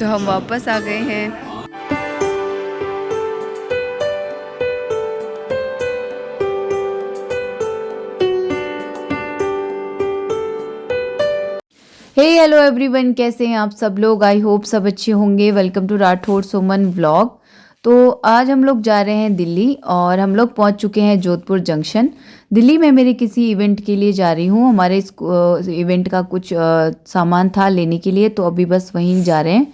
हम वापस आ गए हैं। हे हेलो एवरीवन, कैसे हैं आप सब लोग। आई होप सब अच्छे होंगे। Welcome to Rathod Suman vlog. तो आज हम लोग जा रहे हैं दिल्ली और हम लोग पहुंच चुके हैं जोधपुर जंक्शन। दिल्ली में मेरे किसी इवेंट के लिए जा रही हूं। हमारे इस इवेंट का कुछ सामान था लेने के लिए, तो अभी बस वहीं जा रहे हैं।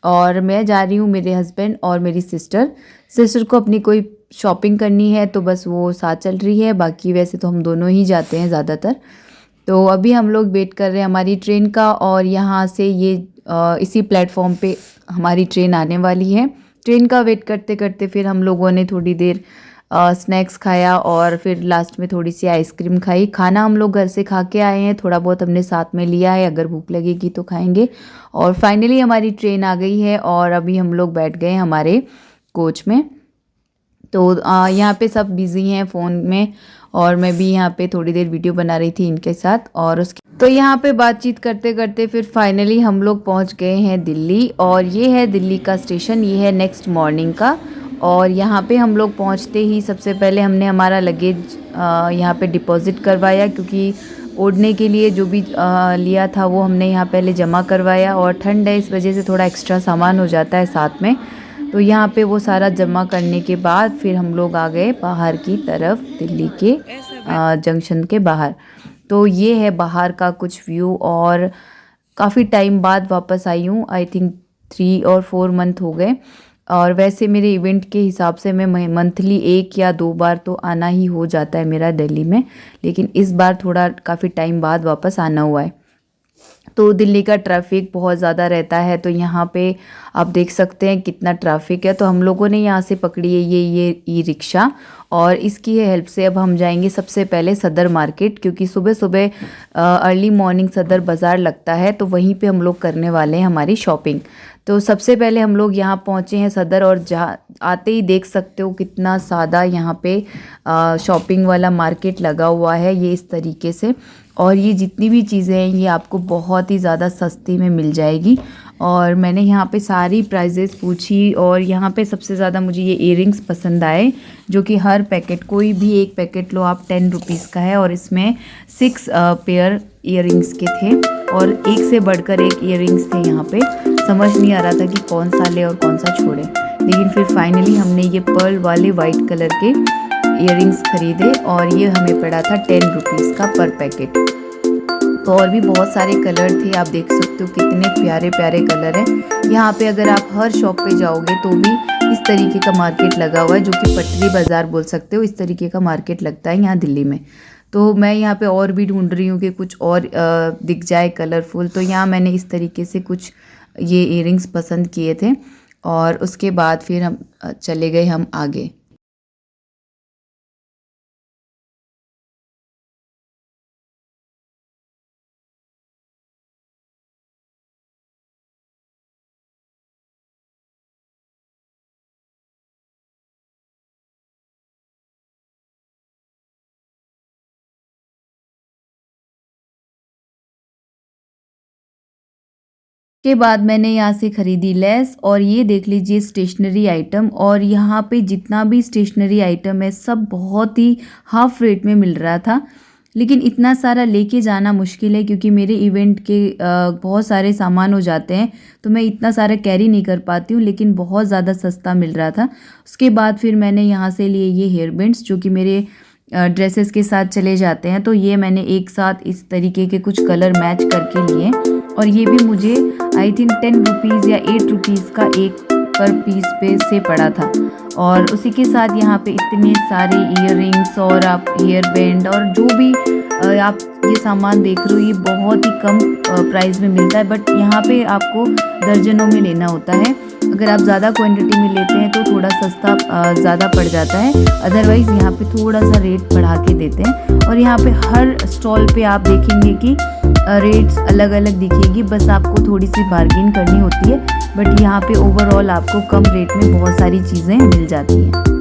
और मैं जा रही हूँ, मेरे हस्बैंड और मेरी सिस्टर को अपनी कोई शॉपिंग करनी है, तो बस वो साथ चल रही है। बाकी वैसे तो हम दोनों ही जाते हैं ज़्यादातर। तो अभी हम लोग वेट कर रहे हैं हमारी ट्रेन का, और यहाँ से ये इसी प्लेटफॉर्म पे हमारी ट्रेन आने वाली है। ट्रेन का वेट करते करते फिर हम लोगों ने थोड़ी देर स्नैक्स खाया और फिर लास्ट में थोड़ी सी आइसक्रीम खाई। खाना हम लोग घर से खा के आए हैं, थोड़ा बहुत हमने साथ में लिया है, अगर भूख लगेगी तो खाएंगे। और फाइनली हमारी ट्रेन आ गई है और अभी हम लोग बैठ गए हमारे कोच में। तो यहाँ पे सब बिज़ी हैं फ़ोन में, और मैं भी यहाँ पे थोड़ी देर वीडियो बना रही थी इनके साथ। और उसके तो यहाँ पे बातचीत करते करते फिर फाइनली हम लोग पहुँच गए हैं दिल्ली। और ये है दिल्ली का स्टेशन, ये है नेक्स्ट मॉर्निंग का। और यहाँ पे हम लोग पहुँचते ही सबसे पहले हमने हमारा लगेज यहाँ पे डिपॉज़िट करवाया, क्योंकि ओढ़ने के लिए जो भी लिया था वो हमने यहाँ पहले जमा करवाया। और ठंड है, इस वजह से थोड़ा एक्स्ट्रा सामान हो जाता है साथ में। तो यहाँ पे वो सारा जमा करने के बाद फिर हम लोग आ गए बाहर की तरफ, दिल्ली के जंक्शन के बाहर। तो ये है बाहर का कुछ व्यू। और काफ़ी टाइम बाद वापस आई हूँ, आई थिंक 3 और 4 मंथ हो गए। और वैसे मेरे इवेंट के हिसाब से मैं मंथली 1 या 2 बार तो आना ही हो जाता है मेरा दिल्ली में, लेकिन इस बार थोड़ा काफ़ी टाइम बाद वापस आना हुआ है। तो दिल्ली का ट्रैफिक बहुत ज़्यादा रहता है, तो यहाँ पे आप देख सकते हैं कितना ट्रैफिक है। तो हम लोगों ने यहाँ से पकड़ी है ये ई रिक्शा, और इसकी हेल्प से अब हम जाएंगे सबसे पहले सदर मार्केट, क्योंकि सुबह सुबह अर्ली मॉर्निंग सदर बाज़ार लगता है, तो वहीं पे हम लोग करने वाले हैं हमारी शॉपिंग। तो सबसे पहले हम लोग यहाँ पहुँचे हैं सदर, और जहाँ आते ही देख सकते हो कितना सादा यहाँ पे शॉपिंग वाला मार्केट लगा हुआ है, ये इस तरीके से। और ये जितनी भी चीज़ें हैं ये आपको बहुत ही ज़्यादा सस्ती में मिल जाएगी। और मैंने यहाँ पे सारी प्राइजेस पूछी, और यहाँ पे सबसे ज़्यादा मुझे ये इयररिंग्स पसंद आए, जो कि हर पैकेट, कोई भी एक पैकेट लो आप, 10 रुपीज़ का है। और इसमें 6 पेयर इयररिंग्स के थे, और एक से बढ़कर एक इयररिंग्स थे। यहाँ पे समझ नहीं आ रहा था कि कौन सा ले और कौन सा छोड़े, लेकिन फिर फाइनली हमने ये पर्ल वाले वाइट कलर के इयररिंग्स खरीदे, और ये हमें पड़ा था 10 रुपीज़ का पर पैकेट। तो और भी बहुत सारे कलर थे, आप देख सकते हो कितने प्यारे प्यारे कलर हैं। यहाँ पे अगर आप हर शॉप पे जाओगे तो भी इस तरीके का मार्केट लगा हुआ है, जो कि पटरी बाज़ार बोल सकते हो, इस तरीके का मार्केट लगता है यहाँ दिल्ली में। तो मैं यहाँ पे और भी ढूंढ रही हूँ कि कुछ और दिख जाए कलरफुल। तो यहाँ मैंने इस तरीके से कुछ ये इयररिंग्स पसंद किए थे, और उसके बाद फिर हम चले गए हम आगे। के बाद मैंने यहाँ से ख़रीदी लेस, और ये देख लीजिए स्टेशनरी आइटम। और यहाँ पे जितना भी स्टेशनरी आइटम है सब बहुत ही हाफ रेट में मिल रहा था। लेकिन इतना सारा लेके जाना मुश्किल है, क्योंकि मेरे इवेंट के बहुत सारे सामान हो जाते हैं, तो मैं इतना सारा कैरी नहीं कर पाती हूँ। लेकिन बहुत ज़्यादा सस्ता मिल रहा था। उसके बाद फिर मैंने यहाँ से लिए ये हेयर बैंड्स, जो कि मेरे ड्रेसेस के साथ चले जाते हैं। तो ये मैंने एक साथ इस तरीके के कुछ कलर मैच करके लिए, और ये भी मुझे आई थिंक 10 रुपीज़ या 8 रुपीज़ का एक पर पीस पे से पड़ा था। और उसी के साथ यहाँ पे इतने सारे इयररिंग्स और आप हेयर बैंड और जो भी आप ये सामान देख रहे हो, ये बहुत ही कम प्राइस में मिलता है। बट यहाँ पे आपको दर्जनों में लेना होता है। अगर आप ज़्यादा क्वांटिटी में लेते हैं तो थोड़ा सस्ता ज़्यादा पड़ जाता है, अदरवाइज़ यहाँ पे थोड़ा सा रेट बढ़ा के देते हैं। और यहाँ पे हर स्टॉल पे आप देखेंगे कि रेट्स अलग अलग दिखेगी, बस आपको थोड़ी सी बार्गेन करनी होती है। बट यहाँ पे ओवरऑल आपको कम रेट में बहुत सारी चीज़ें मिल जाती हैं।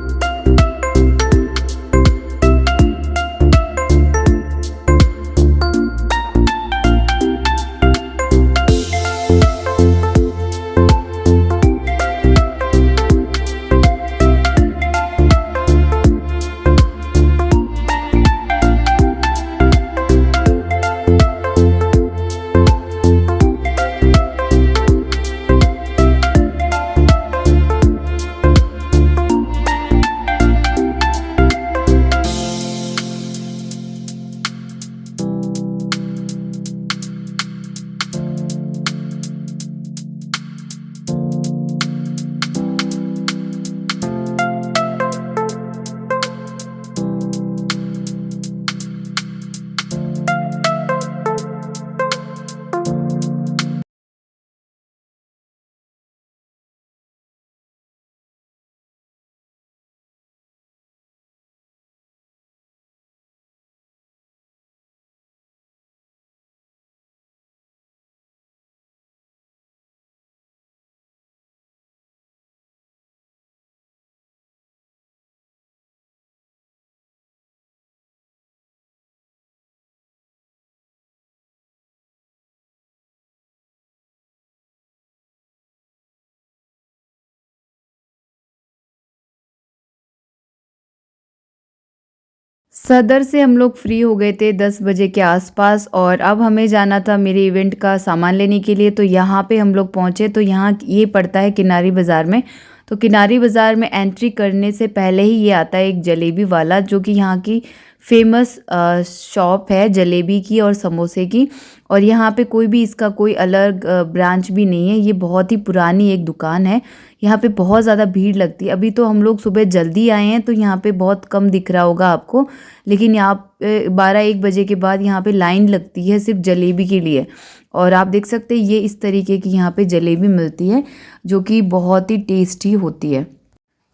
सदर से हम लोग फ्री हो गए थे 10 बजे के आसपास और अब हमें जाना था मेरे इवेंट का सामान लेने के लिए। तो यहाँ पे हम लोग पहुँचे, तो यहाँ ये पड़ता है किनारी बाज़ार में। तो किनारी बाज़ार में एंट्री करने से पहले ही ये आता है एक जलेबी वाला, जो कि यहाँ की फेमस शॉप है जलेबी की और समोसे की। और यहाँ पे कोई भी इसका कोई अलग ब्रांच भी नहीं है, ये बहुत ही पुरानी एक दुकान है। यहाँ पे बहुत ज़्यादा भीड़ लगती है। अभी तो हम लोग सुबह जल्दी आए हैं तो यहाँ पे बहुत कम दिख रहा होगा आपको, लेकिन यहाँ पे 12-1 बजे के बाद यहाँ पे लाइन लगती है सिर्फ जलेबी के लिए। और आप देख सकते हैं ये इस तरीके की यहाँ पे जलेबी मिलती है, जो कि बहुत ही टेस्टी होती है।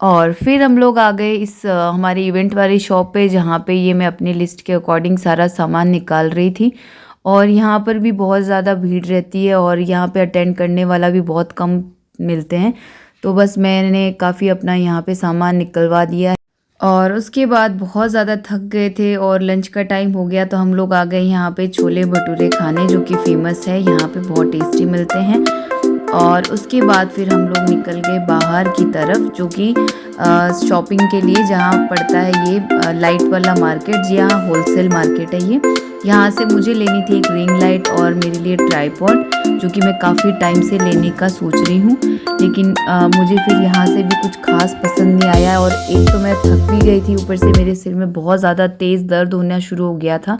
और फिर हम लोग आ गए इस हमारे इवेंट वाली शॉप पे, जहाँ पे ये मैं अपनी लिस्ट के अकॉर्डिंग सारा सामान निकाल रही थी। और यहाँ पर भी बहुत ज़्यादा भीड़ रहती है और यहाँ पे अटेंड करने वाला भी बहुत कम मिलते हैं। तो बस मैंने काफ़ी अपना यहाँ पे सामान निकलवा दिया है। और उसके बाद बहुत ज़्यादा थक गए थे और लंच का टाइम हो गया, तो हम लोग आ गए यहाँ पे छोले भटूरे खाने, जो कि फ़ेमस है, यहाँ पे बहुत टेस्टी मिलते हैं। और उसके बाद फिर हम लोग निकल गए बाहर की तरफ, जो कि शॉपिंग के लिए, जहाँ पड़ता है ये लाइट वाला मार्केट, यहाँ होलसेल मार्केट है ये। यहाँ से मुझे लेनी थी एक रिंग लाइट और मेरे लिए ट्राइपॉड, जो कि मैं काफ़ी टाइम से लेने का सोच रही हूँ, लेकिन मुझे फिर यहाँ से भी कुछ खास पसंद नहीं आया। और एक तो मैं थक भी गई थी, ऊपर से मेरे सिर में बहुत ज़्यादा तेज़ दर्द होना शुरू हो गया था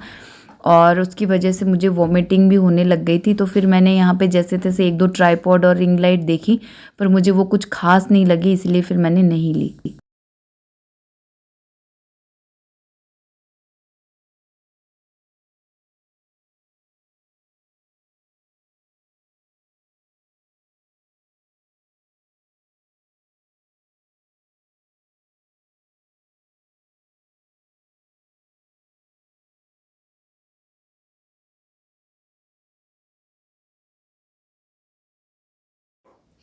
और उसकी वजह से मुझे वॉमिटिंग भी होने लग गई थी। तो फिर मैंने यहाँ पे जैसे तैसे 1-2 ट्राइपॉड और रिंग लाइट देखी, पर मुझे वो कुछ खास नहीं लगी, इसलिए फिर मैंने नहीं ली।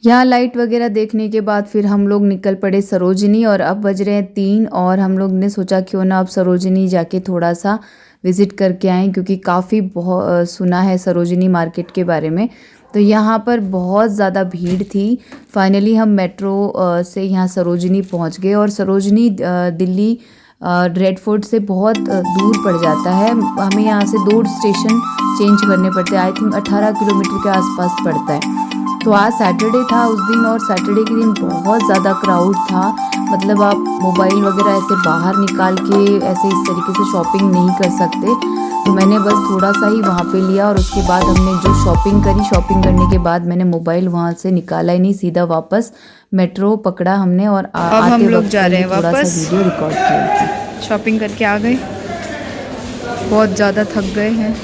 यहाँ लाइट वगैरह देखने के बाद फिर हम लोग निकल पड़े सरोजनी, और अब बज रहे हैं 3 और हम लोग ने सोचा क्यों ना अब सरोजनी जाके थोड़ा सा विज़िट करके आएँ, क्योंकि काफ़ी बहुत सुना है सरोजनी मार्केट के बारे में। तो यहाँ पर बहुत ज़्यादा भीड़ थी। फाइनली हम मेट्रो से यहाँ सरोजनी पहुँच गए, और सरोजनी दिल्ली रेड फोर्ट से बहुत दूर पड़ जाता है। हमें यहाँ से 2 स्टेशन चेंज करने पड़ते हैं, आई थिंक 18 किलोमीटर के आसपास पड़ता है। तो आज सैटरडे था उस दिन, और सैटरडे के दिन बहुत ज़्यादा क्राउड था। मतलब आप मोबाइल वगैरह ऐसे बाहर निकाल के ऐसे इस तरीके से शॉपिंग नहीं कर सकते। तो मैंने बस थोड़ा सा ही वहाँ पे लिया, और उसके बाद हमने जो शॉपिंग करी, शॉपिंग करने के बाद मैंने मोबाइल वहाँ से निकाला ही नहीं, सीधा वापस मेट्रो पकड़ा हमने। और अब हम लोग जा रहे हैं वापस, वीडियो रिकॉर्ड किया। शॉपिंग करके आ गए, बहुत ज़्यादा थक गए हैं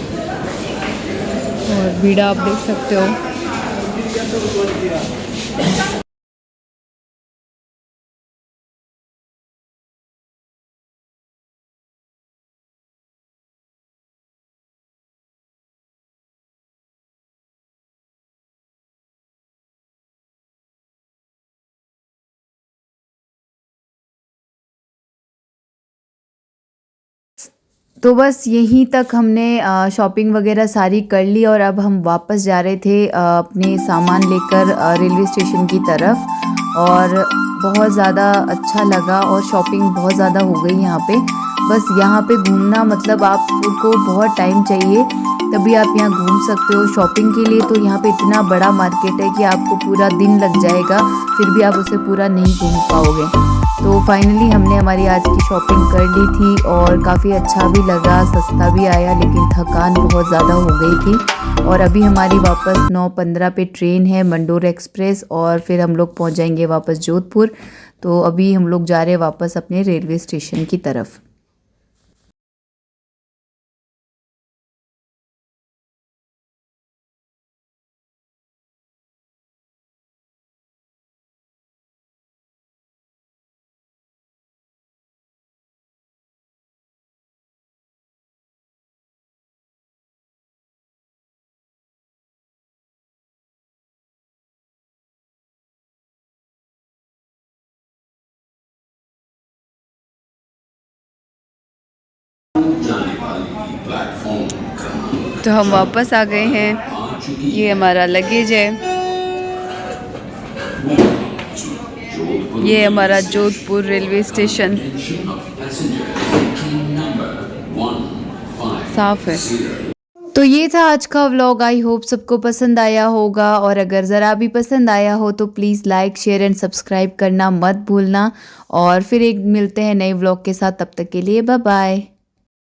और भीड़ आप देख सकते हो। तो बस यहीं तक हमने शॉपिंग वगैरह सारी कर ली, और अब हम वापस जा रहे थे अपने सामान लेकर रेलवे स्टेशन की तरफ। और बहुत ज़्यादा अच्छा लगा और शॉपिंग बहुत ज़्यादा हो गई यहाँ पे। बस यहाँ पे घूमना, मतलब आपको बहुत टाइम चाहिए तभी आप यहाँ घूम सकते हो शॉपिंग के लिए। तो यहाँ पे इतना बड़ा मार्केट है कि आपको पूरा दिन लग जाएगा, फिर भी आप उसे पूरा नहीं घूम पाओगे। तो फाइनली हमने हमारी आज की शॉपिंग कर ली थी, और काफ़ी अच्छा भी लगा, सस्ता भी आया, लेकिन थकान बहुत ज़्यादा हो गई थी। और अभी हमारी वापस 9:15 पे ट्रेन है, मंडोर एक्सप्रेस, और फिर हम लोग पहुंच जाएंगे वापस जोधपुर। तो अभी हम लोग जा रहे हैं वापस अपने रेलवे स्टेशन की तरफ। तो हम वापस आ गए हैं, ये हमारा लगेज है, ये हमारा जोधपुर रेलवे स्टेशन। साफ है। तो ये था आज का व्लॉग। आई होप सबको पसंद आया होगा, और अगर ज़रा भी पसंद आया हो तो please like share and subscribe करना मत भूलना। और फिर एक मिलते हैं नए व्लॉग के साथ, तब तक के लिए बाय बाय।